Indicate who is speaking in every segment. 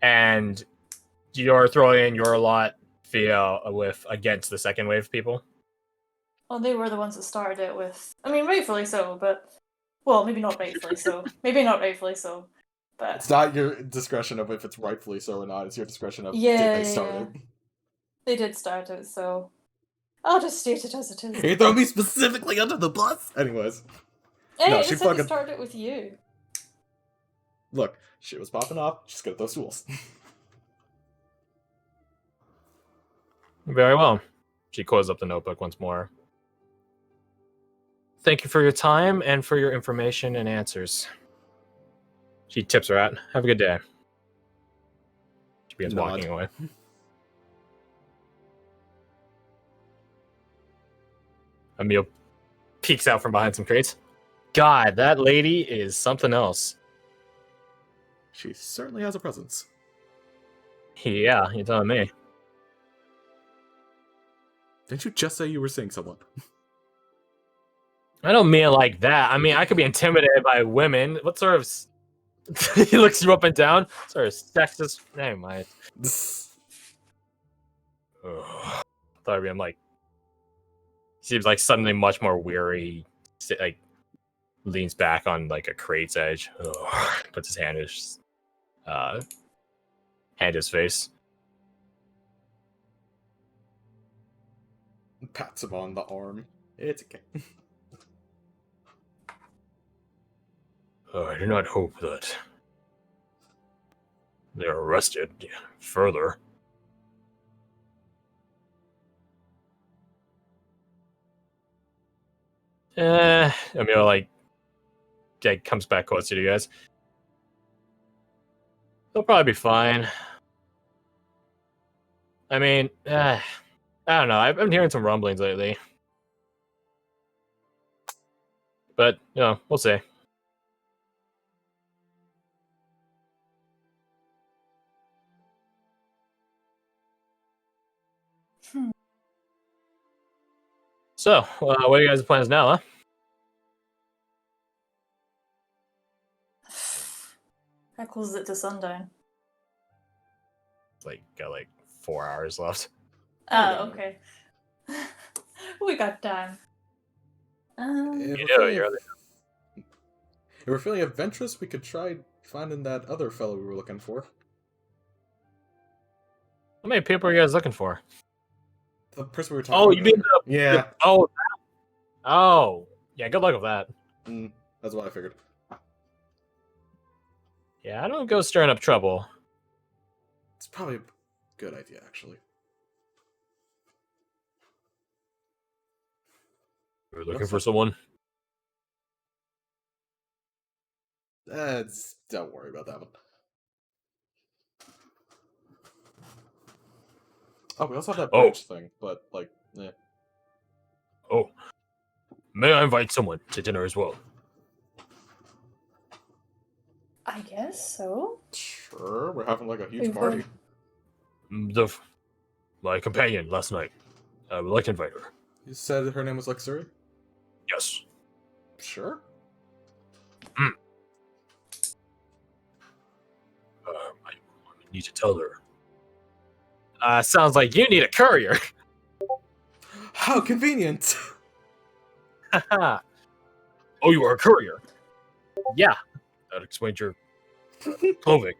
Speaker 1: and you're throwing in your lot via with against the second wave people.
Speaker 2: Well, they were the ones that started it with. I mean, rightfully so, but well, maybe not rightfully so. Maybe not rightfully so, but
Speaker 3: It's not your discretion of if it's rightfully so or not. It's your discretion of
Speaker 2: yeah,
Speaker 3: did they start it.
Speaker 2: They did start it, so I'll just state it as it is.
Speaker 3: You throw me specifically under the bus. Anyways,
Speaker 2: Hey,
Speaker 3: no,
Speaker 2: I
Speaker 3: she
Speaker 2: just said they
Speaker 3: fucking
Speaker 2: started it with you.
Speaker 3: look. Shit was popping off. She's gonna throw stools.
Speaker 1: Very well. She closes up the notebook once more. Thank you for your time and for your information and answers. She tips her hat. Have a good day. She begins
Speaker 3: Nod.
Speaker 1: walking away. Emil peeks out from behind some crates. God, that lady is something else.
Speaker 3: She certainly has a presence.
Speaker 1: Yeah, you're telling me.
Speaker 3: Didn't you just say you were seeing someone?
Speaker 1: I don't mean it like that. I mean, I could be intimidated by women. What sort of... He looks you up and down. Sort of sexist... Never mind. Darby, I'm like... Seems like suddenly much more weary. Like, leans back on like a crate's edge. Puts his hand his face.
Speaker 3: Pats him on the arm. It's okay.
Speaker 1: I do not hope that they're arrested further. I mean, like comes back close to you guys. They'll probably be fine. I mean, I don't know. I've been hearing some rumblings lately. But, we'll see. So, what are you guys' plans now, huh?
Speaker 2: That closes it to sundown.
Speaker 1: It's got 4 hours left.
Speaker 2: Oh, okay. We got time.
Speaker 3: If we're feeling adventurous, we could try finding that other fellow we were looking for.
Speaker 1: How many people are you guys looking for?
Speaker 3: The person we were talking about.
Speaker 1: Oh, you mean
Speaker 3: yeah.
Speaker 1: Oh, yeah, good luck with that.
Speaker 3: That's what I figured.
Speaker 1: Yeah, I don't go stirring up trouble.
Speaker 3: It's probably a good idea, actually.
Speaker 1: You're looking for someone?
Speaker 3: Don't worry about that one. Oh, we also have that bridge thing, but,
Speaker 1: Oh. May I invite someone to dinner as well?
Speaker 2: I guess so.
Speaker 3: Sure, we're having, a huge party.
Speaker 1: My companion last night. I would like to invite her.
Speaker 3: You said her name was Lexuri?
Speaker 1: Yes.
Speaker 3: Sure.
Speaker 1: I need to tell her. Sounds like you need a courier.
Speaker 3: How convenient!
Speaker 1: Oh, you are a courier? Yeah. That explains your clothing.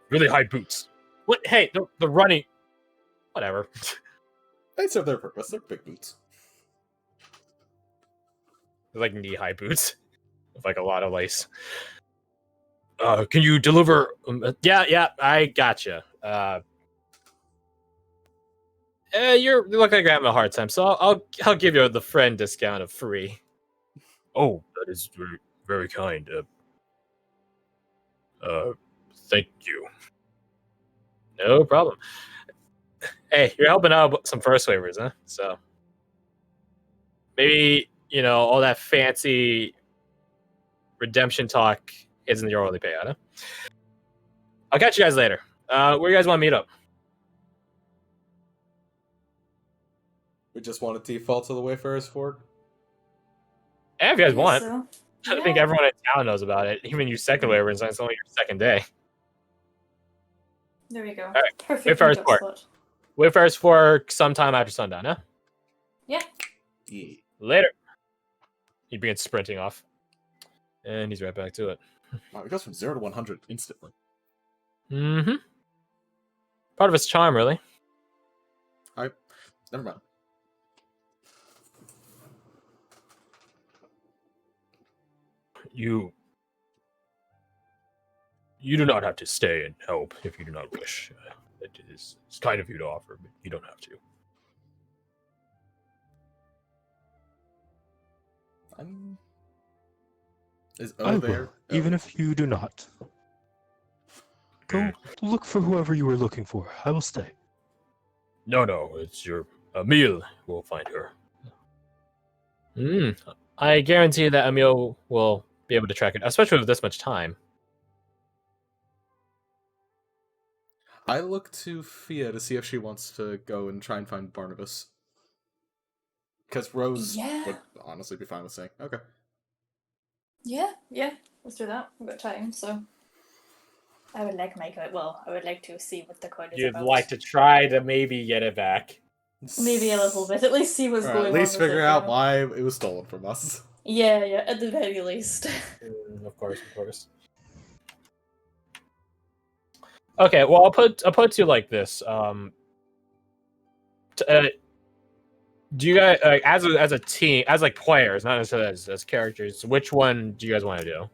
Speaker 1: Really high boots. What? Hey, the running... Whatever.
Speaker 3: They serve their purpose. They're big boots.
Speaker 1: They're knee-high boots. With a lot of lace. Can you deliver... Yeah, I gotcha. You look like you're having a hard time, so I'll give you the friend discount of free. Oh, that is very, very kind. Thank you. No problem. Hey, you're helping out with some first waivers, huh? So maybe all that fancy redemption talk isn't your only payout, huh? I'll catch you guys later. Where do you guys want to meet up?
Speaker 3: We just want to default to the Wayfarer's Fort?
Speaker 1: Yeah, if you guys want.
Speaker 2: So.
Speaker 1: I think everyone in town knows about it. Even you second waivers, it's only your second day.
Speaker 2: There we go.
Speaker 1: All right.
Speaker 2: Perfect
Speaker 1: for our
Speaker 2: meetup
Speaker 1: sport.
Speaker 2: spot.
Speaker 1: Wait for us for sometime after sundown, huh?
Speaker 2: Yeah.
Speaker 3: Yeah.
Speaker 1: Later. He begins sprinting off. And he's right back to it.
Speaker 3: Wow, it goes from 0 to 100 instantly.
Speaker 1: Mm-hmm. Part of its charm, really.
Speaker 3: Never mind.
Speaker 1: You do not have to stay and help if you do not wish. It's kind of you to offer, but you don't have to.
Speaker 3: Is
Speaker 4: I
Speaker 3: O there?
Speaker 4: will, even if you do not. Go look for whoever you were looking for. I will stay.
Speaker 1: No, it's your Emil will find her. I guarantee that Emil will be able to track it, especially with this much time.
Speaker 3: I look to Fia to see if she wants to go and try and find Barnabas. Because Rose would honestly be fine with saying, okay.
Speaker 2: Yeah, let's do that. We've got time, so I would like to see what the coin is
Speaker 1: You'd
Speaker 2: about.
Speaker 1: like to try to maybe get it back.
Speaker 2: Maybe a little bit. At least see what's going on.
Speaker 3: At least
Speaker 2: with
Speaker 3: figure
Speaker 2: it,
Speaker 3: out
Speaker 2: you know?
Speaker 3: why it was stolen from us.
Speaker 2: Yeah, at the very least.
Speaker 1: Of course. Okay, well, I'll put it to you like this. Do you guys as a team, as like players, not necessarily as characters, which one do you guys want to do?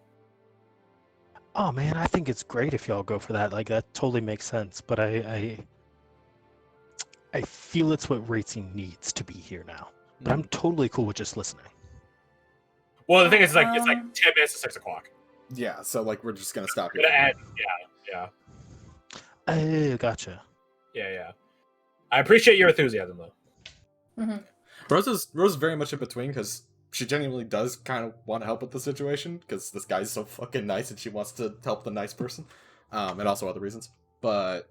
Speaker 4: Oh man, I think it's great if y'all go for that. Like that totally makes sense. But I feel it's what racing needs to be here now. But I'm totally cool with just listening.
Speaker 1: Well, the thing is, like, it's like 10 minutes to 6 o'clock.
Speaker 3: Yeah, so like we're just gonna stop here.
Speaker 1: Yeah.
Speaker 4: Gotcha.
Speaker 1: Yeah. I appreciate your enthusiasm, though.
Speaker 2: Mm-hmm.
Speaker 3: Rose is very much in between because she genuinely does kind of want to help with the situation because this guy's so fucking nice and she wants to help the nice person, and also other reasons. But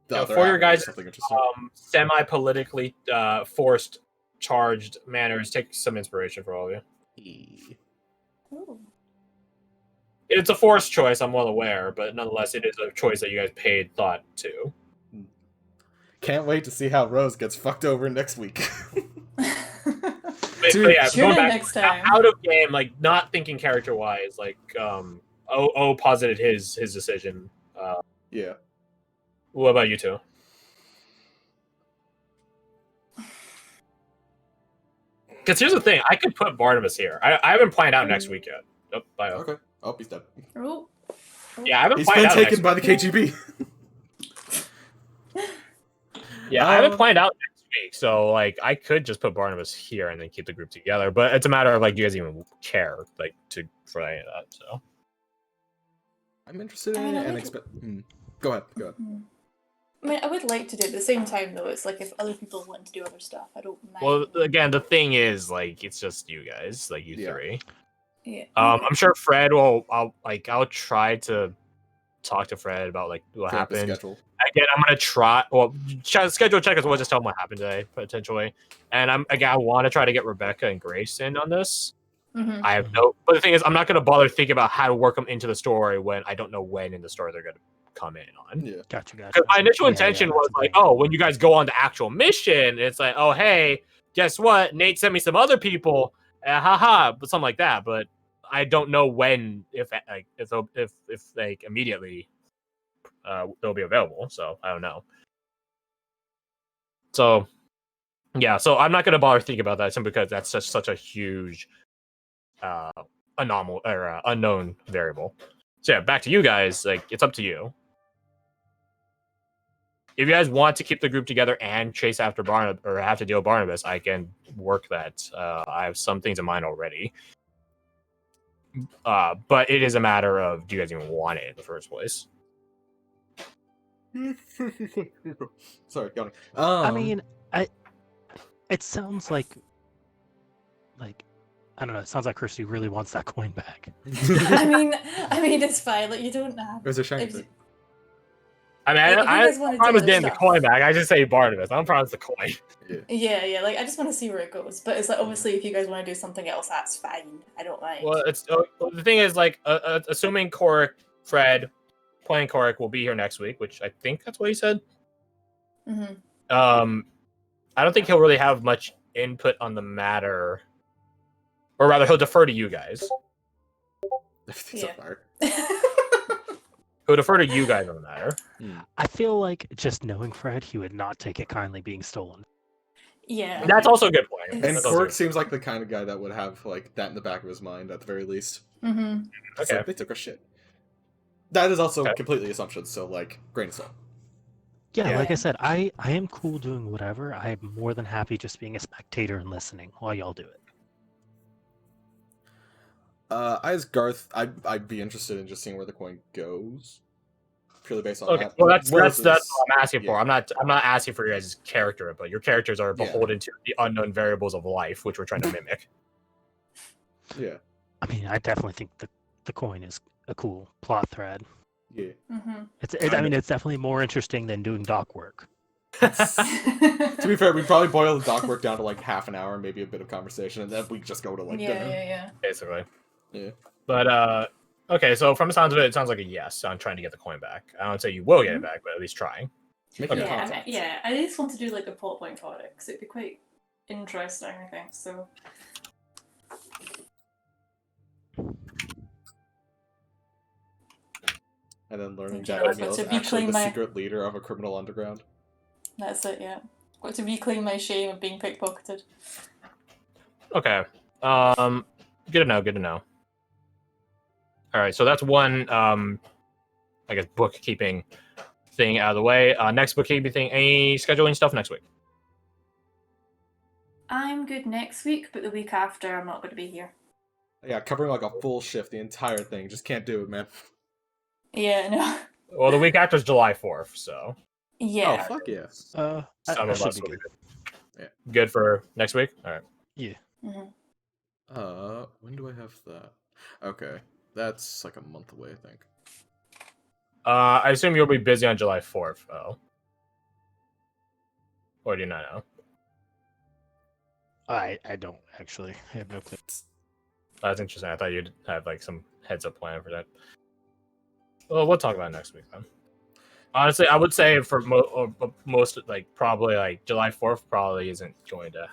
Speaker 1: for your guys,
Speaker 3: something interesting.
Speaker 1: Semi-politically forced, charged manners, take some inspiration for all of you.
Speaker 2: Ooh.
Speaker 1: It's a forced choice, I'm well aware, but nonetheless, it is a choice that you guys paid thought to.
Speaker 3: Can't wait to see how Rose gets fucked over next week.
Speaker 1: But yeah,
Speaker 2: Tune
Speaker 1: going
Speaker 2: in
Speaker 1: back
Speaker 2: next time.
Speaker 1: out of game, like not thinking character wise, like O posited his decision.
Speaker 3: Yeah.
Speaker 1: What about you two? Because here's the thing, I could put Barnabas here. I haven't planned out next week yet. Nope, bye.
Speaker 3: Okay. Oh, he's dead.
Speaker 2: Oh.
Speaker 1: Yeah, I haven't
Speaker 3: He's
Speaker 1: planned
Speaker 3: been
Speaker 1: out
Speaker 3: taken
Speaker 1: next
Speaker 3: by the
Speaker 1: week.
Speaker 3: KGB.
Speaker 1: Yeah, I haven't planned out next week, so like I could just put Barnabas here and then keep the group together. But it's a matter of like, do you guys even care like for any of that? So
Speaker 3: I'm interested in it and expect. Go ahead.
Speaker 2: I mean, I would like to do it at the same time, though. It's like if other people want to do other stuff, I don't mind.
Speaker 1: well, again, the thing is like it's just you guys, like you three.
Speaker 2: Yeah.
Speaker 1: I'm sure Fred will. I'll try to talk to Fred about like what happened.
Speaker 3: Schedule.
Speaker 1: Again, I'm gonna try. Well, schedule check as well. Just tell him what happened today, potentially. And I want to try to get Rebecca and Grace in on this.
Speaker 2: Mm-hmm.
Speaker 1: I have no. But the thing is, I'm not gonna bother thinking about how to work them into the story when I don't know when in the story they're gonna come in on.
Speaker 3: Yeah.
Speaker 4: Gotcha.
Speaker 1: Because my initial intention was like, oh, when you guys go on the actual mission, it's like, oh, hey, guess what? Nate sent me some other people, but something like that. But I don't know when, if like immediately, they'll be available. So I don't know. So yeah, so I'm not gonna bother thinking about that simply because that's just such a huge anomaly or unknown variable. So yeah, back to you guys. Like, it's up to you. If you guys want to keep the group together and chase after Barnabas or have to deal with Barnabas, I can work that. I have some things in mind already. But it is a matter of, do you guys even want it in the first place?
Speaker 3: Sorry, go
Speaker 4: I
Speaker 3: on.
Speaker 4: mean, it sounds like I don't know. It sounds like Christy really wants that coin back.
Speaker 2: I mean, it's fine. Like, you don't have.
Speaker 3: There's a shame
Speaker 2: if-
Speaker 3: thing.
Speaker 1: I mean,
Speaker 2: Like, if you
Speaker 1: I
Speaker 2: guys wanna do
Speaker 1: promise
Speaker 2: other
Speaker 1: getting the
Speaker 2: stuff.
Speaker 1: coin back. I just say Barnabas. I don't promise the coin.
Speaker 2: Yeah. Like, I just want to see where it goes. But it's like, obviously, if you guys want to do something else, that's fine. I don't mind.
Speaker 1: Well, the thing is, like, assuming Korik, Fred, playing Korik will be here next week, which I think that's what he said.
Speaker 2: Mm-hmm.
Speaker 1: I don't think he'll really have much input on the matter, or rather, he'll defer to you guys.
Speaker 3: Everything's on fire.
Speaker 1: He'll defer to you guys on the matter.
Speaker 4: I feel like just knowing Fred, he would not take it kindly being stolen.
Speaker 2: Yeah.
Speaker 1: That's also a good point.
Speaker 3: And
Speaker 1: That's also
Speaker 3: Korik
Speaker 1: good.
Speaker 3: seems like the kind of guy that would have like that in the back of his mind at the very least.
Speaker 2: Mm-hmm.
Speaker 3: It's
Speaker 1: Okay.
Speaker 3: like, they took our shit. That is also
Speaker 1: Okay.
Speaker 3: completely assumption, so like grain of salt.
Speaker 4: Yeah,
Speaker 1: Yeah.
Speaker 4: like I said, I am cool doing whatever. I am more than happy just being a spectator and listening while y'all do it.
Speaker 3: As Garth, I'd be interested in just seeing where the coin goes, purely based on
Speaker 1: Okay,
Speaker 3: that.
Speaker 1: well that's
Speaker 3: Versus-
Speaker 1: what I'm asking for.
Speaker 3: yeah.
Speaker 1: I'm not asking for your guys' character, but your characters are
Speaker 3: Yeah.
Speaker 1: beholden to the unknown variables of life, which we're trying to mimic.
Speaker 3: Yeah,
Speaker 4: I mean, I definitely think the coin is a cool plot thread.
Speaker 3: yeah.
Speaker 2: Mm-hmm.
Speaker 4: I mean, it's definitely more interesting than doing doc work.
Speaker 3: To be fair, we probably boil the doc work down to like half an hour, maybe a bit of conversation, and then we just go to like dinner.
Speaker 2: yeah.
Speaker 1: Basically.
Speaker 3: Yeah.
Speaker 1: But okay, so from the sounds of it sounds like a yes on trying to get the coin back. I don't say you will get it back, but at least trying.
Speaker 3: Making
Speaker 1: Okay.
Speaker 3: contact.
Speaker 2: I just want to do like a plot point for it because it'd be quite interesting, I think. So.
Speaker 3: And then learning
Speaker 2: Do you
Speaker 3: that
Speaker 2: know
Speaker 3: Emil
Speaker 2: what
Speaker 3: is
Speaker 2: to
Speaker 3: actually
Speaker 2: reclaim
Speaker 3: the
Speaker 2: my-
Speaker 3: secret leader of a criminal underground.
Speaker 2: That's it, yeah. Got to reclaim my shame of being pickpocketed.
Speaker 1: Okay. Good to know. All right, so that's one I guess bookkeeping thing out of the way. Next bookkeeping thing, any scheduling stuff next week?
Speaker 2: I'm good next week, but the week after I'm not going to be here.
Speaker 3: Yeah, covering like a full shift, the entire thing. Just can't do it, man.
Speaker 2: Yeah, no.
Speaker 1: Well, the week after is July 4th, so
Speaker 2: Yeah.
Speaker 3: Oh, fuck yeah.
Speaker 1: some
Speaker 4: I
Speaker 1: of
Speaker 4: should
Speaker 1: us
Speaker 4: be
Speaker 1: will be
Speaker 4: good.
Speaker 1: good. Good for next week? All right.
Speaker 4: Yeah.
Speaker 2: Mm-hmm.
Speaker 3: When do I have that? Okay. That's like a month away, I think.
Speaker 1: I assume you'll be busy on July 4th, though. Or do you not know?
Speaker 4: I don't actually. I have no clue.
Speaker 1: That's interesting. I thought you'd have like some heads up plan for that. Well, we'll talk about it next week then. Honestly, I would say for most, like probably like July 4th probably isn't going to.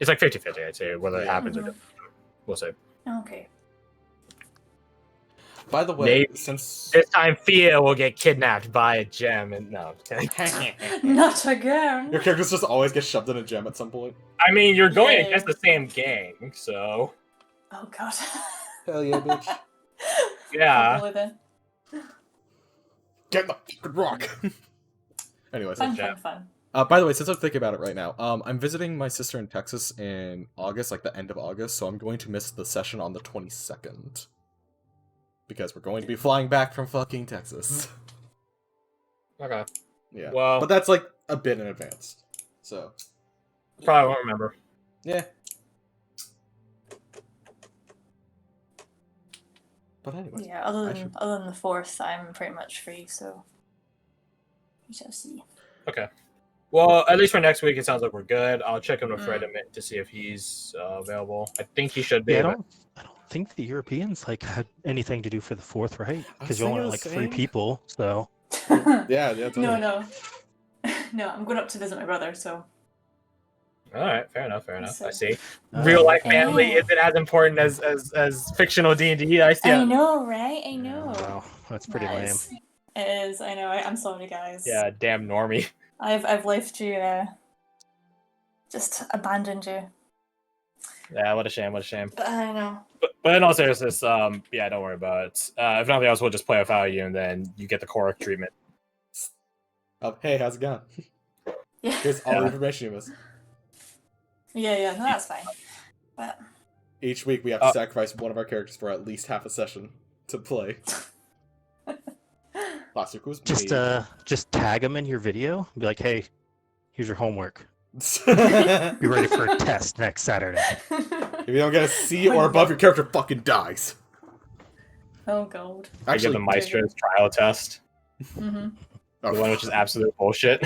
Speaker 1: It's like 50-50, I'd say, whether it happens or doesn't. We'll see.
Speaker 2: Okay.
Speaker 3: By the way,
Speaker 1: Maybe.
Speaker 3: since
Speaker 1: This time, Fia will get kidnapped by a gem, and no, I'm kidding.
Speaker 2: Not again.
Speaker 3: your characters just always get shoved in a gem at some point.
Speaker 1: I mean, you're going
Speaker 2: Yay.
Speaker 1: against the same gang, so
Speaker 2: Oh god.
Speaker 3: Hell yeah, bitch.
Speaker 1: yeah.
Speaker 2: Probably then.
Speaker 3: Get in the fucking rock. Anyways,
Speaker 2: Fun,
Speaker 1: Yeah.
Speaker 2: fun.
Speaker 3: by the way, since I'm thinking about it right now, I'm visiting my sister in Texas in August, like the end of August, so I'm going to miss the session on the 22nd. Because we're going to be flying back from fucking Texas.
Speaker 1: Okay.
Speaker 3: Yeah.
Speaker 1: Well,
Speaker 3: But that's like a bit in advance. So,
Speaker 1: probably won't remember.
Speaker 3: yeah. But anyway.
Speaker 2: Yeah, other
Speaker 3: I
Speaker 2: than
Speaker 3: should-
Speaker 2: other than the 4th, I'm pretty much free, so we shall see.
Speaker 1: Okay. Well, at least for next week, it sounds like we're good. I'll check in with
Speaker 2: Mm.
Speaker 1: Fred a minute to see if he's available. I think he should be.
Speaker 4: Yeah, I
Speaker 1: but-
Speaker 4: don't think the Europeans like had anything to do for the 4th, right?
Speaker 3: I was
Speaker 4: Because you only
Speaker 3: thinking
Speaker 4: want
Speaker 3: the
Speaker 4: like 3
Speaker 3: same.
Speaker 4: people, so
Speaker 3: Yeah, totally.
Speaker 2: No. No, I'm going up to visit my brother, so.
Speaker 1: All right, fair enough. I
Speaker 2: So-
Speaker 1: see. Real life
Speaker 2: I
Speaker 1: family
Speaker 2: know.
Speaker 1: isn't as important as fictional D&D. I see.
Speaker 2: I know, right? I know.
Speaker 4: wow, that's pretty lame.
Speaker 2: Nice. It is, I know. I'm sorry, guys.
Speaker 1: Yeah, damn normie.
Speaker 2: I've left you, just abandoned you.
Speaker 1: Yeah, what a shame.
Speaker 2: But I know.
Speaker 1: But in all seriousness, yeah, don't worry about it. If nothing else, we'll just play without you, and then you get the Korik treatment.
Speaker 3: Hey, how's it going?
Speaker 2: Yeah.
Speaker 3: Here's all the information you missed.
Speaker 2: Yeah, no, that's fine. But
Speaker 3: Each week we have to sacrifice one of our characters for at least half a session to play. Last week was
Speaker 4: Just
Speaker 3: me.
Speaker 4: just tag them in your video. Be like, hey, here's your homework.
Speaker 3: If
Speaker 4: Be ready for a test next Saturday.
Speaker 3: you don't get a C or above, your character fucking dies.
Speaker 2: Oh god.
Speaker 1: I give the Maestro's trial test,
Speaker 2: Mm-hmm.
Speaker 3: Oh,
Speaker 1: the one which is absolute bullshit.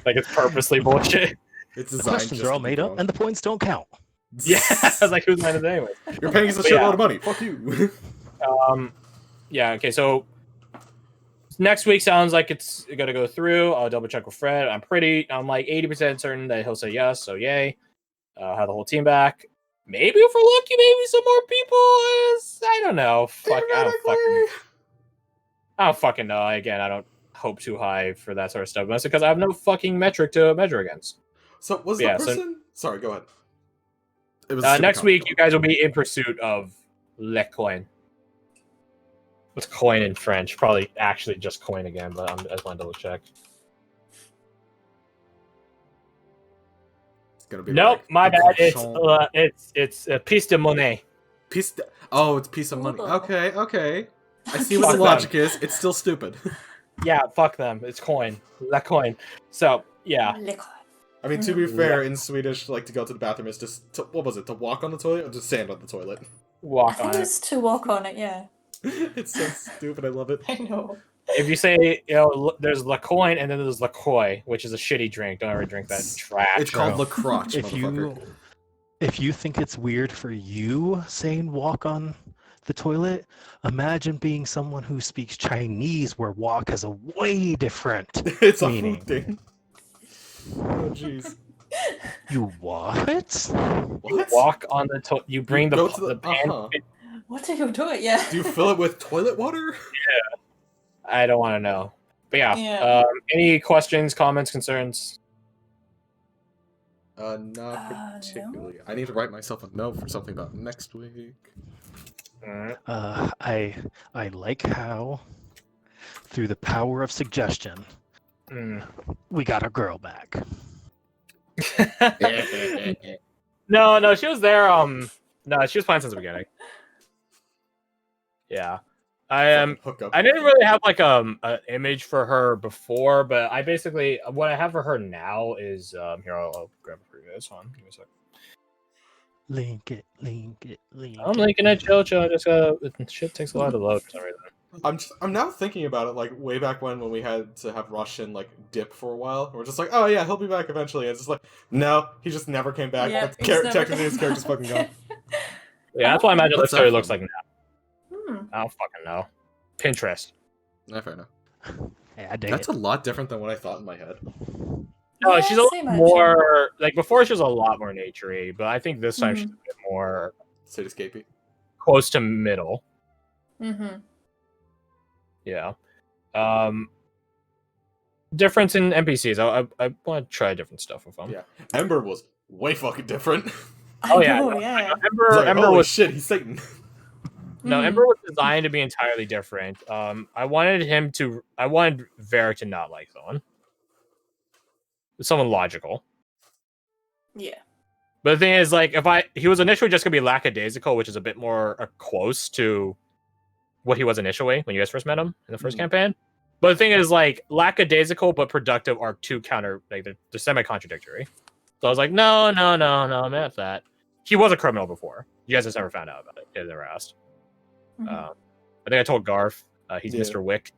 Speaker 1: Like it's purposely bullshit.
Speaker 3: it's
Speaker 4: The
Speaker 3: designed
Speaker 4: questions
Speaker 3: just
Speaker 4: are all
Speaker 3: to be
Speaker 4: made up,
Speaker 3: wrong.
Speaker 4: and the points don't count.
Speaker 1: Yeah, I was like, who's mine anyway?
Speaker 3: You're paying us a
Speaker 1: But
Speaker 3: shitload
Speaker 1: yeah.
Speaker 3: of money. Fuck you.
Speaker 1: yeah, okay, so next week sounds like it's gonna go through. I'll double check with Fred. I'm like 80% certain that he'll say yes, so yay. Have the whole team back. Maybe if we're lucky, maybe some more people. I don't know. I don't fucking know. Again, I don't hope too high for that sort of stuff. Mostly because I have no fucking metric to measure against.
Speaker 3: So was
Speaker 1: Yeah,
Speaker 3: the
Speaker 1: so-
Speaker 3: person? Sorry, go ahead. It was a stupid
Speaker 1: Next
Speaker 3: comment.
Speaker 1: week, you guys will be in pursuit of Le Coin. What's coin in French? Probably actually just coin again, but I just want to double check.
Speaker 3: It's gonna be
Speaker 1: Nope,
Speaker 3: like
Speaker 1: my
Speaker 3: a
Speaker 1: bad.
Speaker 3: croissant.
Speaker 1: It's a piece de monnaie.
Speaker 3: Oh, it's a piece of money.
Speaker 2: Hold on.
Speaker 3: Okay. I see what the
Speaker 1: Fuck
Speaker 3: logic
Speaker 1: them.
Speaker 3: is. It's still stupid.
Speaker 1: Yeah, fuck them. It's coin. La coin. So yeah,
Speaker 2: Liquid.
Speaker 3: I mean, to be fair, in Swedish, like to go to the bathroom is just what was it? To walk on the toilet or to stand on the toilet?
Speaker 2: I
Speaker 1: walk
Speaker 2: think
Speaker 1: on it.
Speaker 2: it's to walk on it, yeah.
Speaker 3: It's so stupid. I love it.
Speaker 2: I know.
Speaker 1: If you say, there's La Coin and then there's La Coy, which is a shitty drink. Don't ever drink that trash.
Speaker 3: It's called
Speaker 1: bro.
Speaker 3: La Crotch, motherfucker.
Speaker 4: If you think it's weird for you saying walk on the toilet, imagine being someone who speaks Chinese where walk has a way different
Speaker 3: It's a
Speaker 4: meaning.
Speaker 3: food thing. Oh jeez.
Speaker 4: You what?
Speaker 3: What?
Speaker 1: Walk on the toilet. You bring
Speaker 3: go
Speaker 1: the
Speaker 3: to the
Speaker 1: pan.
Speaker 2: What do you do it? Yeah.
Speaker 3: Do you fill it with toilet water?
Speaker 1: I don't want to know. But yeah.
Speaker 2: Yeah.
Speaker 1: Any questions, comments, concerns?
Speaker 3: Not
Speaker 2: No.
Speaker 3: particularly. I need to write myself a note for something about next week.
Speaker 1: Alright.
Speaker 4: I like how through the power of suggestion we got our girl back.
Speaker 1: No, she was there. No, she was playing since the beginning. Yeah,
Speaker 3: Hook up.
Speaker 1: I didn't really have like an image for her before, but I basically what I have for her now is here. I'll grab it for you guys. Hold on, give me a sec.
Speaker 4: Link it.
Speaker 1: I'm linking it. Chill. Just shit takes a lot to load for some reason.
Speaker 3: I'm now thinking about it, like way back when we had to have Russian like dip for a while. We're just like, oh yeah, he'll be back eventually. And it's just like, no, he just never came back.
Speaker 2: Yeah,
Speaker 3: But
Speaker 2: he's never
Speaker 3: technically,
Speaker 2: come
Speaker 3: his character's
Speaker 2: back.
Speaker 3: fucking gone.
Speaker 1: Yeah, that's why I imagine
Speaker 3: What's
Speaker 1: this story
Speaker 3: that
Speaker 1: looks
Speaker 3: from?
Speaker 1: like now. I don't fucking know. Pinterest.
Speaker 3: Nah, fair enough.
Speaker 4: Hey, I dig
Speaker 3: That's
Speaker 4: it.
Speaker 3: a lot different than what I thought in my head.
Speaker 1: No,
Speaker 2: Yeah,
Speaker 1: she's a lot
Speaker 2: same
Speaker 1: more like before. She was a lot more naturey, but I think this time
Speaker 2: Mhm.
Speaker 1: she's a bit more
Speaker 3: Cityscapey.
Speaker 1: close to middle.
Speaker 2: Mm-hmm.
Speaker 1: Yeah. Difference in NPCs. I want to try different stuff with them.
Speaker 3: Yeah. Ember was way fucking different.
Speaker 1: Oh yeah,
Speaker 2: know,
Speaker 1: no,
Speaker 2: yeah.
Speaker 1: Ember
Speaker 3: Holy
Speaker 1: was
Speaker 3: shit, he's Satan.
Speaker 1: no
Speaker 2: Mhm.
Speaker 1: Ember was designed to be entirely different. I wanted Varric to not like someone logical.
Speaker 2: Yeah.
Speaker 1: But the thing is, like, he was initially just gonna be lackadaisical, which is a bit more close to what he was initially when you guys first met him in the first campaign. But the thing is, like, lackadaisical but productive are two counter, like, they're semi-contradictory. So I was like, no, I'm not that. He was a criminal before. You guys just never found out about it. You guys never asked.
Speaker 2: Mhm.
Speaker 1: I think I told Garth. He's
Speaker 3: Yeah.
Speaker 1: Mr. Wick.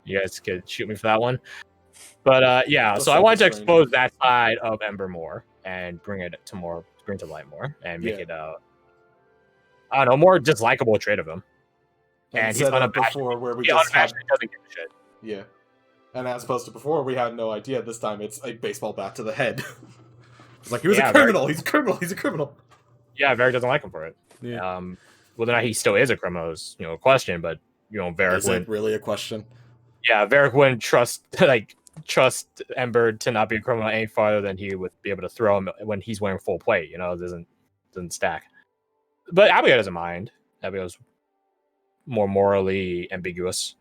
Speaker 1: You guys could shoot me for that one. But yeah,
Speaker 3: That's
Speaker 1: so I
Speaker 3: like
Speaker 1: wanted to
Speaker 3: a strange-
Speaker 1: expose that side of Ember more and bring it to light more and make
Speaker 3: Yeah.
Speaker 1: it I don't know, more dislikable trait of him. And he's
Speaker 3: Instead of
Speaker 1: unabashed.
Speaker 3: before where we
Speaker 1: He
Speaker 3: just had,
Speaker 1: unabashed doesn't give a shit.
Speaker 3: yeah. And as opposed to before, we had no idea. This time it's a baseball bat to the head. It's like, he was
Speaker 1: Yeah,
Speaker 3: a criminal. He's a criminal. He's a criminal.
Speaker 1: Yeah, Varric doesn't like him for it.
Speaker 3: Yeah.
Speaker 1: Whether or not he still is a criminal is, a question, but Varric
Speaker 3: Is it
Speaker 1: wouldn't.
Speaker 3: really a question?
Speaker 1: Yeah, Varric wouldn't trust Ember to not be a criminal any farther than he would be able to throw him when he's wearing full plate. It doesn't stack. But Abigail doesn't mind. Abigail's more morally ambiguous.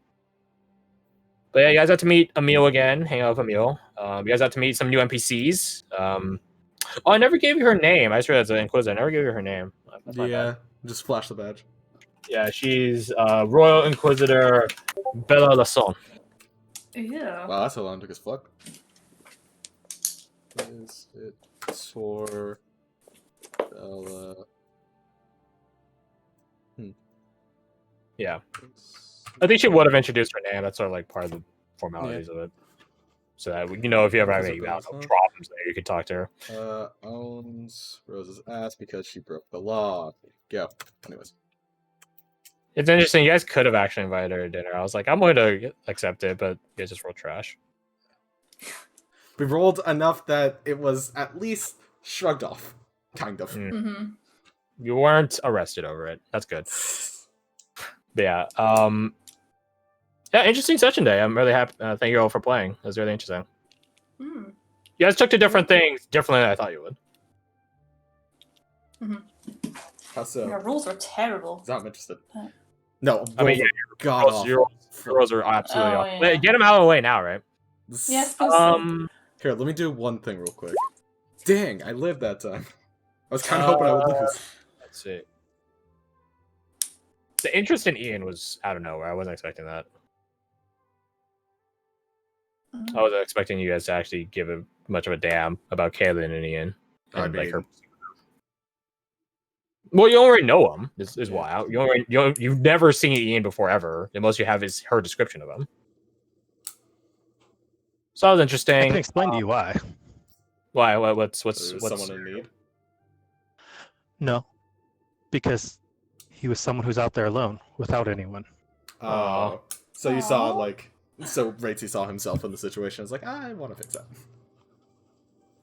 Speaker 1: But yeah, you guys got to meet Emil again, hang out with Emil. You guys got to meet some new NPCs. I never gave you her name. I just realized as an Inquisitor. I never gave you her name. That's my bad.
Speaker 3: Yeah. Just flash the badge.
Speaker 1: Yeah, she's Royal Inquisitor Bella Lasson.
Speaker 2: Yeah.
Speaker 3: Wow, that's how long it took as fuck. Is it Tor Bella?
Speaker 1: Yeah. I think she would have introduced her name. That's sort of like part of the formalities of it. So that if you ever have any problems there, you could talk to her.
Speaker 3: Owns Rose's ass because she broke the law. Go. Anyways.
Speaker 1: It's interesting. You guys could have actually invited her to dinner. I was like, I'm going to accept it, but you guys just rolled trash.
Speaker 3: We rolled enough that it was at least shrugged off. Kind of.
Speaker 2: Mm-hmm.
Speaker 1: You weren't arrested over it. That's good. But yeah. Yeah, interesting session day. I'm really happy. Thank you all for playing. It was really interesting.
Speaker 2: Mm.
Speaker 1: You guys took to different things differently than I thought you would.
Speaker 3: How so?
Speaker 2: Your rules are terrible.
Speaker 3: I'm interested. No,
Speaker 1: I mean, yeah,
Speaker 3: God
Speaker 1: your rolls are absolutely
Speaker 2: Oh,
Speaker 1: off.
Speaker 2: yeah.
Speaker 1: Wait, get them out of the way now, right?
Speaker 2: Yes,
Speaker 3: Here, let me do one thing real quick. Dang, I lived that time. I was kind of hoping I would lose.
Speaker 1: Let's see. The interest in Ian was out of nowhere. I wasn't expecting that. I wasn't expecting you guys to actually give much of a damn about Kaylin and Ian.
Speaker 3: I
Speaker 1: And, like,
Speaker 3: mean,
Speaker 1: well, you already know him. Is why you've never seen Ian before ever. The most you have is her description of him. So that was
Speaker 4: I
Speaker 1: interesting.
Speaker 4: can explain to you why.
Speaker 1: Why? What's
Speaker 3: someone in need?
Speaker 4: No, because he was someone who's out there alone without anyone.
Speaker 3: Oh, so you saw so Ratesy saw himself in the situation. It's like, I want to fix that.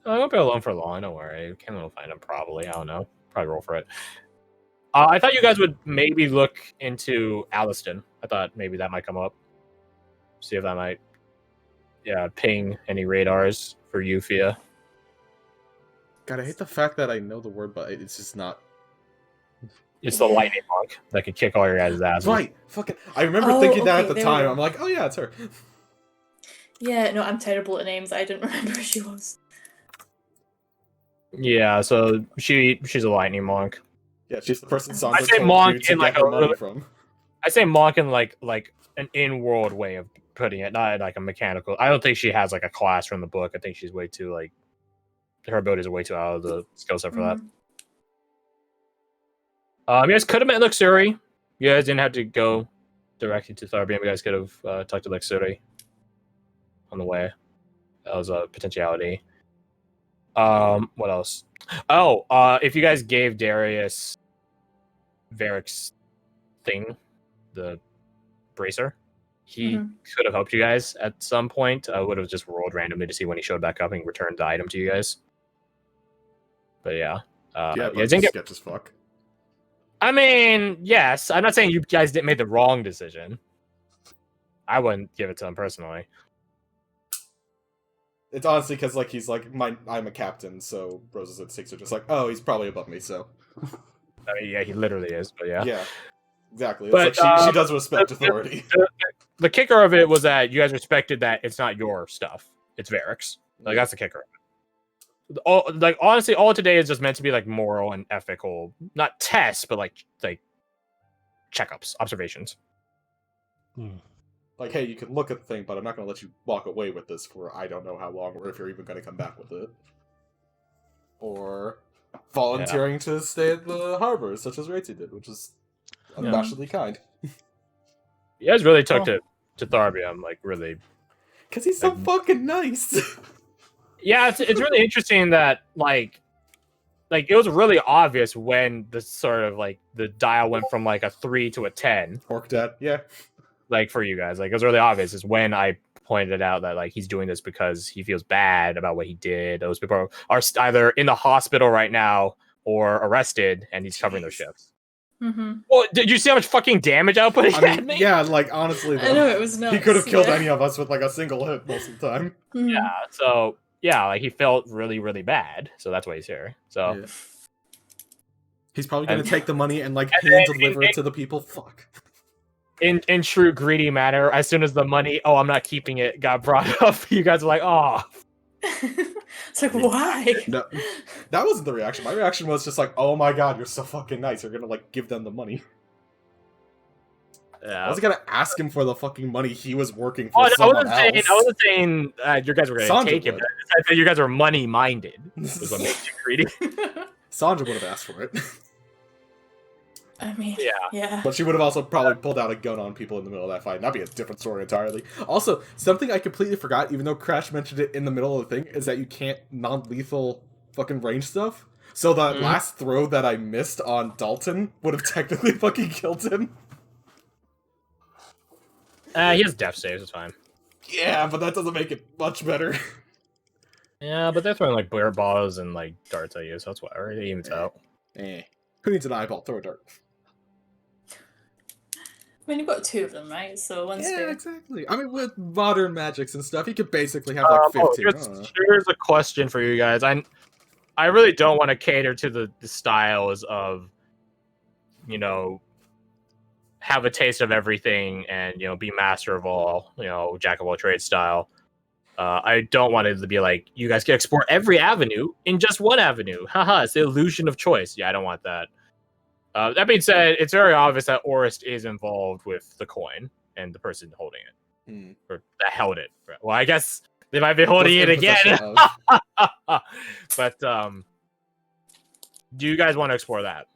Speaker 1: I won't be alone for long. Don't worry. Ken will find him probably. I don't know. Probably roll for it. I thought you guys would maybe look into Alliston. I thought maybe that might come up. See if that might, ping any radars for you, Fia.
Speaker 3: God, I hate the fact that I know the word, but it's just not.
Speaker 1: It's the lightning monk that can kick all your guys' asses.
Speaker 3: Right. Fucking. I remember thinking that at the time. I'm like, oh yeah, it's her.
Speaker 2: Yeah, no, I'm terrible at names. I didn't remember who she was.
Speaker 1: Yeah, so she's a lightning monk.
Speaker 3: Yeah, she's the person Sandra
Speaker 1: I say
Speaker 3: told
Speaker 1: monk
Speaker 3: you to
Speaker 1: in
Speaker 3: get
Speaker 1: like
Speaker 3: her
Speaker 1: a
Speaker 3: money
Speaker 1: really,
Speaker 3: from.
Speaker 1: I say monk in like an in-world way of putting it, not like a mechanical. I don't think she has like a class from the book. I think she's way too like her abilities are way too out of the skill set for that. You guys could have met Luxuri. You guys didn't have to go directly to Darby. You guys could have talked to Luxuri on the way. That was a potentiality. What else? Oh, if you guys gave Darius Varric's thing, the bracer, he could have helped you guys at some point. I would have just rolled randomly to see when he showed back up and returned the item to you guys. But yeah,
Speaker 3: But
Speaker 1: you didn't get
Speaker 3: sketch as fuck.
Speaker 1: I mean, yes. I'm not saying you guys didn't make the wrong decision. I wouldn't give it to him personally.
Speaker 3: It's honestly because like he's like I'm a captain, so Rose's instincts are just like, oh, he's probably above me, so.
Speaker 1: I mean, yeah, he literally is, but yeah.
Speaker 3: Yeah, exactly. It's
Speaker 1: But,
Speaker 3: like she does respect authority.
Speaker 1: The kicker of it was that you guys respected that it's not your stuff; it's Varric's. Like that's the kicker of it. Like honestly, all today is just meant to be like moral and ethical, not tests, but like checkups, observations.
Speaker 3: Like, hey, you can look at the thing, but I'm not going to let you walk away with this for I don't know how long, or if you're even going to come back with it. Or volunteering to stay at the harbor, such as Ratesy did, which is unabashedly kind.
Speaker 1: You guys really took to Darby. I'm like really,
Speaker 3: because he's so fucking nice.
Speaker 1: Yeah, it's really interesting that like it was really obvious when the sort of like the dial went from like a 3 to a 10.
Speaker 3: Orc Dad, yeah.
Speaker 1: Like for you guys, like it was really obvious is when I pointed out that like he's doing this because he feels bad about what he did. Those people are either in the hospital right now or arrested, and he's covering their shifts. Well, did you see how much fucking damage output he had?
Speaker 3: Yeah, like honestly, though,
Speaker 2: I know it was nuts.
Speaker 3: He could have killed any of us with like a single hit most of the time.
Speaker 1: Yeah, so yeah, like he felt really, really bad, so that's why he's here. So
Speaker 3: he's probably gonna take the money and like hand deliver it to the people. Fuck.
Speaker 1: In true greedy manner, as soon as the money, I'm not keeping it, got brought up, you guys were like, oh.
Speaker 2: It's like, why?
Speaker 3: No, that wasn't the reaction. My reaction was just like, oh my god, you're so fucking nice. You're gonna like give them the money.
Speaker 1: Yeah.
Speaker 3: I was gonna ask him for the fucking money he was working for.
Speaker 1: I
Speaker 3: someone
Speaker 1: wasn't saying you guys were gonna take it. I said you guys are money minded. Is what makes you greedy.
Speaker 3: Sandra would have asked for it.
Speaker 2: I mean, yeah.
Speaker 3: But she would have also probably pulled out a gun on people in the middle of that fight. That'd be a different story entirely. Also, something I completely forgot, even though Crash mentioned it in the middle of the thing, is that you can't non-lethal fucking range stuff. So the last throw that I missed on Dalton would have technically fucking killed him.
Speaker 1: He has death saves. It's fine.
Speaker 3: Yeah, but that doesn't make it much better.
Speaker 1: Yeah, but they're throwing like bear balls and like darts at you, so that's whatever. It evens out.
Speaker 3: Who needs an eyeball? Throw a dart.
Speaker 2: I mean, you've got 2 of them, right? So one's
Speaker 3: Yeah,
Speaker 2: fair.
Speaker 3: exactly. I mean, with modern magics and stuff, you could basically have like 15.
Speaker 1: Here's a question for you guys. I really don't want to cater to the styles of, you know, have a taste of everything and, you know, be master of all, you know, jack of all trades style. I don't want it to be like, you guys can explore every avenue in just one avenue. Haha, it's the illusion of choice. Yeah, I don't want that. That being said, it's very obvious that Orist is involved with the coin and the person holding it. Or that held it. Well, I guess they might be holding it again. But do you guys want to explore that?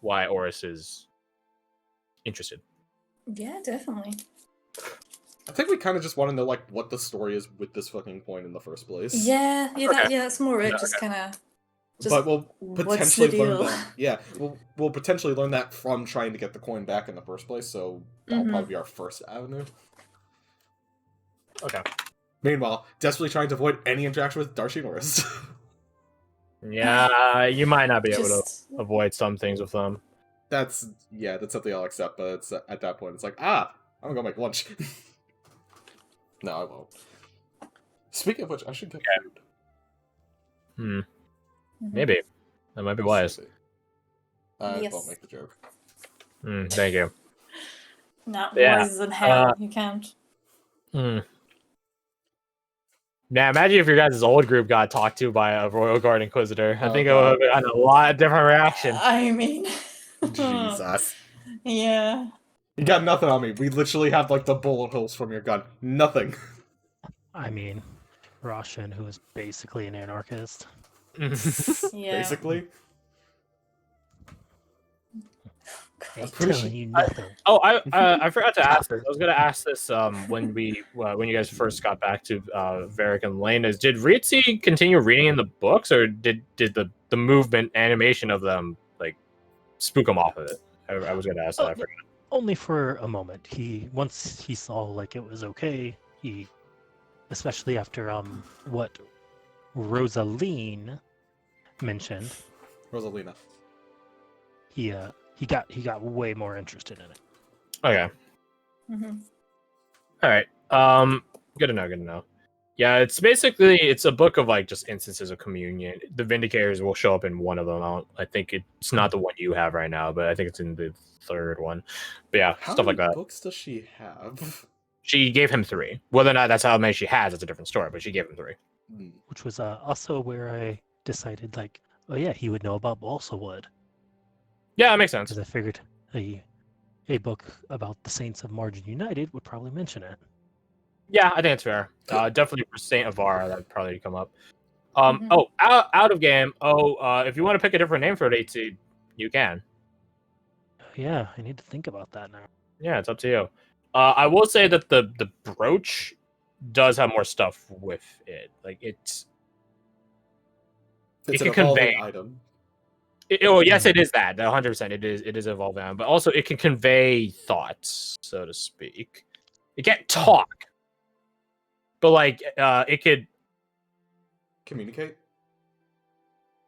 Speaker 1: Why Orist is interested?
Speaker 2: Yeah, definitely.
Speaker 3: I think we kind of just want to know like what the story is with this fucking coin in the first place.
Speaker 2: Yeah,
Speaker 1: Okay.
Speaker 2: that's more it. Just kind of.
Speaker 3: But we'll
Speaker 2: what's the
Speaker 3: potentially learn
Speaker 2: deal?
Speaker 3: that. Yeah, we'll potentially learn that from trying to get the coin back in the first place. So that'll probably be our first avenue.
Speaker 1: Okay.
Speaker 3: Meanwhile, desperately trying to avoid any interaction with Darcy Norris.
Speaker 1: Yeah, you might not be able to
Speaker 2: Just
Speaker 1: avoid some things with them.
Speaker 3: that's something I'll accept. But it's at that point, it's like, I'm gonna go make lunch. No, I won't. Speaking of which, I should get food.
Speaker 1: Maybe that might be wise.
Speaker 3: I
Speaker 2: Yes.
Speaker 3: won't make the joke.
Speaker 1: Thank you.
Speaker 2: not
Speaker 1: Yeah,
Speaker 2: wiser than hell. You can't.
Speaker 1: Yeah, imagine if your guys' old group got talked to by a Royal Guard Inquisitor. I
Speaker 3: Oh,
Speaker 1: think it
Speaker 3: God.
Speaker 1: would have been a lot different reaction.
Speaker 2: I mean,
Speaker 3: Jesus.
Speaker 2: yeah.
Speaker 3: You got nothing on me. We literally have like the bullet holes from your gun. Nothing.
Speaker 4: I mean, Roshan, who is basically an anarchist.
Speaker 2: Yeah.
Speaker 3: Basically.
Speaker 4: I'm
Speaker 3: pretty
Speaker 4: telling
Speaker 3: sure-
Speaker 4: you nothing.
Speaker 1: I forgot to ask this. I was gonna ask this when you guys first got back to Varric and Lena's. Did Ritzy continue reading in the books, or did the movement animation of them like spook him off of it? I was gonna ask that. I forgot.
Speaker 4: Only for a moment. Once he saw like it was okay, especially after what Rosaline mentioned,
Speaker 3: Rosalina.
Speaker 4: he got way more interested in it.
Speaker 1: Okay. All right. Good to know. Yeah, it's a book of like just instances of communion. The Vindicators will show up in one of them. I think it's not the one you have right now, but I think it's in the third one. But yeah,
Speaker 3: How
Speaker 1: stuff like
Speaker 3: many
Speaker 1: that.
Speaker 3: books does she have?
Speaker 1: She gave him 3. Whether or not that's how many she has, it's a different story. But she gave him 3.
Speaker 4: Which was also where I decided like, oh yeah, he would know about Balsa Wood.
Speaker 1: Yeah, that makes sense.
Speaker 4: Because I figured a book about the Saints of Margin United would probably mention it.
Speaker 1: Yeah, I think it's fair. Definitely for Saint Avara, that would probably come up. Oh, out of game. If you want to pick a different name for it, AC, you can.
Speaker 4: Yeah, I need to think about that now.
Speaker 1: Yeah, it's up to you. I will say that the brooch does have more stuff with it. Like
Speaker 3: It's
Speaker 1: it
Speaker 3: an
Speaker 1: can
Speaker 3: evolving
Speaker 1: convey.
Speaker 3: item.
Speaker 1: Yes, it is that. 100%. It is evolving, but also it can convey thoughts, so to speak. It can't talk, but like it could
Speaker 3: Communicate?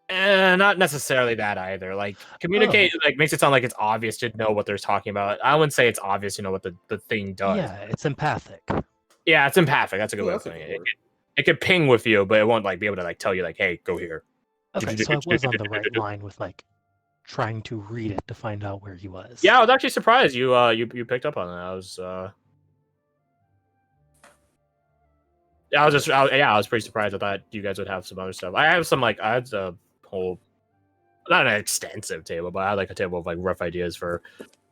Speaker 1: not necessarily that either. Like communicate like makes it sound like it's obvious to know what they're talking about. I wouldn't say it's obvious to know what the thing does.
Speaker 4: Yeah, it's empathic.
Speaker 1: Yeah, it's empathic. That's a good way of
Speaker 3: that's a
Speaker 1: saying
Speaker 3: good
Speaker 1: it.
Speaker 3: word.
Speaker 1: It could ping with you, but it won't like be able to like tell you like, hey, go here.
Speaker 4: Okay, so I was on the right line with like trying to read it to find out where he was.
Speaker 1: Yeah, I was actually surprised you picked up on that. I was I was pretty surprised. I thought you guys would have some other stuff. I had a whole, not an extensive table, but I had like a table of like rough ideas for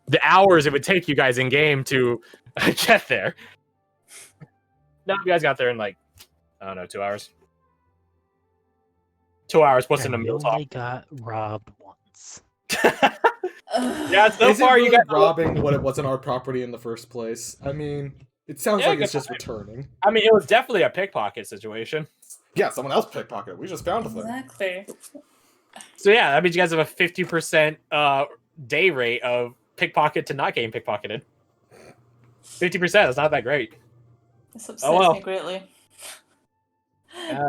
Speaker 1: the hours it would take you guys in game to get there. Now you guys got there in like, I don't know, 2 hours. 2 hours plus in the
Speaker 4: And
Speaker 1: meal
Speaker 4: we
Speaker 1: talk.
Speaker 4: only got robbed once.
Speaker 1: Yeah, so
Speaker 3: Is it
Speaker 1: far
Speaker 3: really
Speaker 1: you got
Speaker 3: robbing when it wasn't our property in the first place? I mean, it sounds
Speaker 1: Yeah,
Speaker 3: like it's
Speaker 1: good
Speaker 3: just
Speaker 1: point.
Speaker 3: returning.
Speaker 1: I mean, it was definitely a pickpocket situation.
Speaker 3: Yeah, someone else pickpocketed. We just found a thing.
Speaker 2: Exactly.
Speaker 1: So yeah, that means you guys have a 50% day rate of pickpocket to not getting pickpocketed. 50%. It's not that great.
Speaker 2: This upsets
Speaker 1: well.
Speaker 2: me greatly.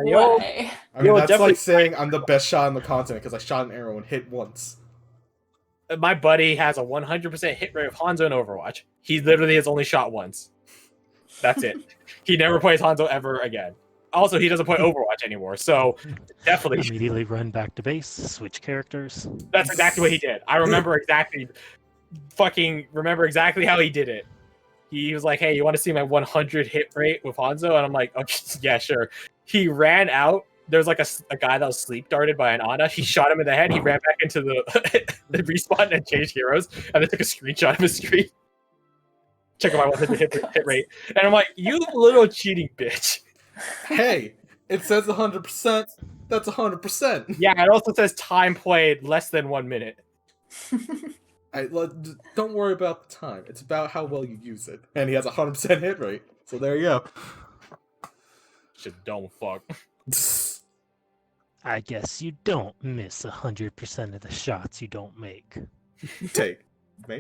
Speaker 1: Yo.
Speaker 2: Why?
Speaker 3: I mean,
Speaker 1: You'll
Speaker 3: that's
Speaker 1: definitely
Speaker 3: like saying I'm the best shot on the continent because I shot an arrow and hit once.
Speaker 1: My buddy has a 100% hit rate of Hanzo in Overwatch. He literally has only shot once. That's it. He never plays Hanzo ever again. Also, he doesn't play Overwatch anymore, so definitely.
Speaker 4: Immediately run back to base, switch characters.
Speaker 1: That's exactly what he did. I remember exactly how he did it. He was like, "Hey, you want to see my 100 hit rate with Hanzo?" And I'm like, "Okay, yeah, sure." He ran out. There's like a guy that was sleep darted by an Ana. He shot him in the head. He ran back into the respawn and changed heroes, and then took a screenshot of his screen. Check out my 100 hit rate, and I'm like, "You little cheating bitch."
Speaker 3: Hey, it says 100%. That's 100%.
Speaker 1: Yeah, it also says time played less than 1 minute.
Speaker 3: Don't worry about the time. It's about how well you use it. And he has a 100% hit rate. So there you go.
Speaker 1: Shit, don't fuck.
Speaker 4: I guess you don't miss 100% of the shots you don't make.
Speaker 3: Take. Yeah,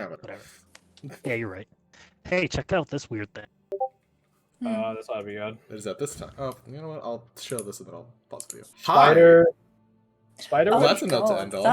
Speaker 3: whatever.
Speaker 4: Whatever. Yeah, you're right. Hey, check out this weird thing.
Speaker 1: That's ought to be good.
Speaker 3: It is at this time. Oh, you know what? I'll show this and then I'll pause the video.
Speaker 1: Spider.
Speaker 3: Well,
Speaker 2: Oh
Speaker 3: that's
Speaker 2: my
Speaker 3: a note to
Speaker 2: God,
Speaker 3: end on.
Speaker 2: that